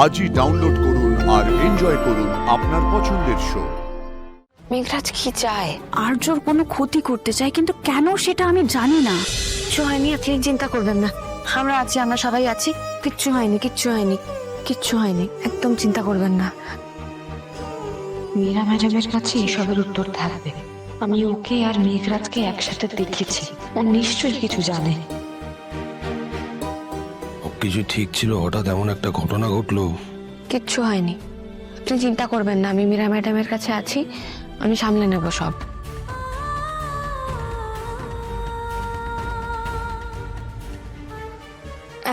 আজই ডাউনলোড করুন আর এনজয় করুন আপনার পছন্দের শো। মেঘরাজ কি চায়? আর্যর কোনো ক্ষতি করতে চায়, কিন্তু কেন সেটা আমি জানি না। কিচ্ছু হয়নি, আপনি চিন্তা করবেন না। আমরা আছি, আমরা সবাই আছি। কিচ্ছু হয়নি, কিচ্ছু হয়নি, কিচ্ছু হয়নি, একদম চিন্তা করবেন না। মীরা ম্যাডামের কাছে এসবের উত্তর থাকবে। আমি ওকে আর মেঘরাজকে একসাথে দেখেছি, ও নিশ্চয়ই কিছু জানে। সবকিছু ঠিক ছিল, হঠাৎ এমন একটা ঘটনা ঘটলো। কিচ্ছু হয়নি, আপনি চিন্তা করবেন না। আমি মীরা ম্যাডামের কাছে আছি, আমি সামলে নেব সব।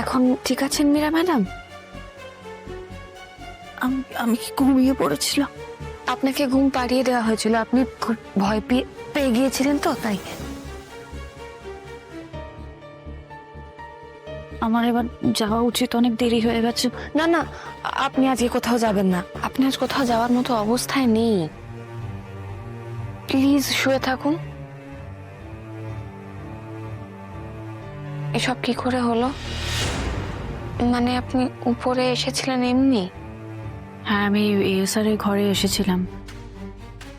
এখন ঠিক আছেন মীরা ম্যাডাম? আমি কি ঘুমিয়ে পড়েছিলাম? আপনাকে ঘুম পাড়িয়ে দেওয়া হয়েছিল, আপনি খুব ভয় পেয়ে গিয়েছিলেন তো, তাই। আমার এবার যাওয়া উচিত, অনেক দেরি হয়ে গেছে। না না, আপনি আজকে কোথাও যাবেন না। আপনি আজ কোথাও যাওয়ার মতো অবস্থায় নেই। প্লিজ শুয়ে থাকুন। এসব কি করে হলো? মানে আপনি উপরে এসেছিলেন এমনি? হ্যাঁ, আমি এসআরের ঘরে এসেছিলাম,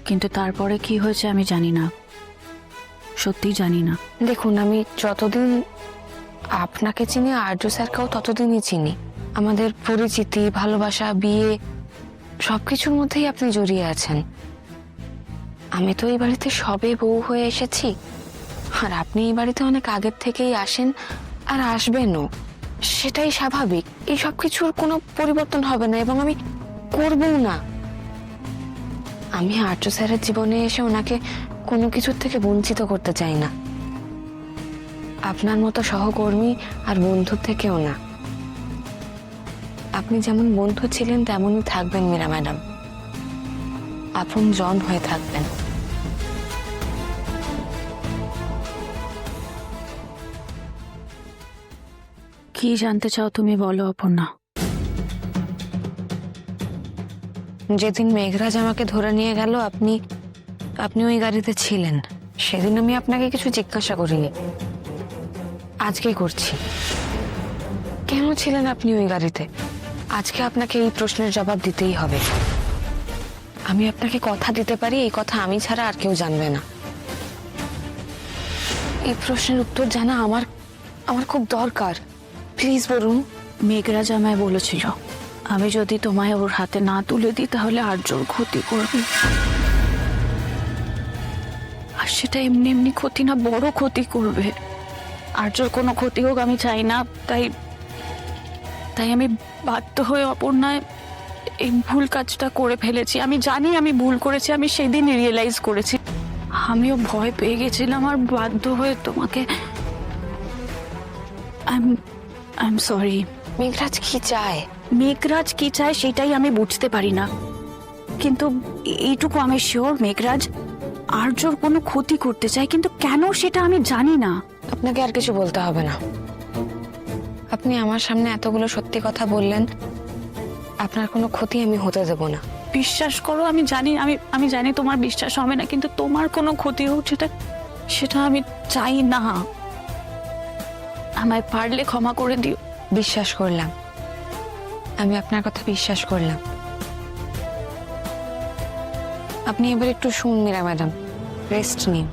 কিন্তু তারপরে কি হয়েছে আমি জানি না, সত্যি জানি না। দেখুন, আমি যতদিন আপনাকে চিনি, আর্য স্যারকেও ততদিনই চিনি। আমাদের পরিচিতি, ভালোবাসা, বিয়ে সবকিছুর মধ্যেই আপনি জড়িয়ে আছেন। আমি তো এই বাড়িতে সবে বউ হয়ে এসেছি, আর আপনি এই বাড়িতে অনেক আগের থেকেই আসেন আর আসবেনও। সেটাই স্বাভাবিক, এই সব কিছুর কোনো পরিবর্তন হবে না, এবং আমি করবও না। আমি আর্য স্যারের জীবনে এসে ওনাকে কোনো কিছুর থেকে বঞ্চিত করতে চাই না, আপনার মতো সহকর্মী আর বন্ধুর থেকেও না। আপনি যেমন বন্ধু ছিলেন তেমনই থাকবেন মীরা ম্যাডাম, আপন জন হয়ে থাকবেন। কি জানতে চাও তুমি, বলো অপর্ণা। যেদিন মেঘরাজ আমাকে ধরে নিয়ে গেল, আপনি ওই গাড়িতে ছিলেন। সেদিন আমি আপনাকে কিছু জিজ্ঞাসা করিনি, আজকে করছি। কেন ছিলেন আপনি ওই গাড়িতে? আজকে আপনাকে এই প্রশ্নের জবাব দিতেই হবে। আমি আপনাকে কথা দিতে পারি, এই কথা আমি ছাড়া আর কেউ জানবে না। এই প্রশ্নের উত্তর জানা আমার খুব দরকার। প্লিজ বলুন। মেঘরাজ আমায় বলেছিল, আমি যদি তোমায় ওর হাতে না তুলে দিই তাহলে আর্যর ক্ষতি করবে। আর সেটা এমনি এমনি ক্ষতি না, বড় ক্ষতি করবে। আর্যর কোনো ক্ষতি হোক আমি চাই না, তাই আমি বাধ্য হয়ে অপর্ণায় এই ভুল কাজটা করে ফেলেছি। আমি জানি আমি ভুল করেছি, আমি সেদিন রিয়েলাইজ করেছি। আমিও ভয় পেয়ে গেছিলাম আর বাধ্য হয়ে তোমাকে। I am sorry. মেঘরাজ কি চায়? মেঘরাজ কি চায় সেটাই আমি বুঝতে পারি না, কিন্তু এইটুকু আমি শিওর মেঘরাজ আর্যর কোনো ক্ষতি করতে চায়, কিন্তু কেন সেটা আমি জানি না। আপনাকে আর কিছু বলতে হবে না। আপনি আমার সামনে এতগুলো সত্যি কথা বললেন, আপনার কোনো ক্ষতি আমি হতে দেব না। বিশ্বাস করো, আমি জানি আমি জানি তোমার বিশ্বাস হবে না, কিন্তু তোমার কোনো ক্ষতি হোক সেটা আমি চাই না। আমায় পারলে ক্ষমা করে দিও। বিশ্বাস করলাম, আমি আপনার কথা বিশ্বাস করলাম। আপনি এবার একটু শুন মীরা ম্যাডাম, রেস্ট নিন।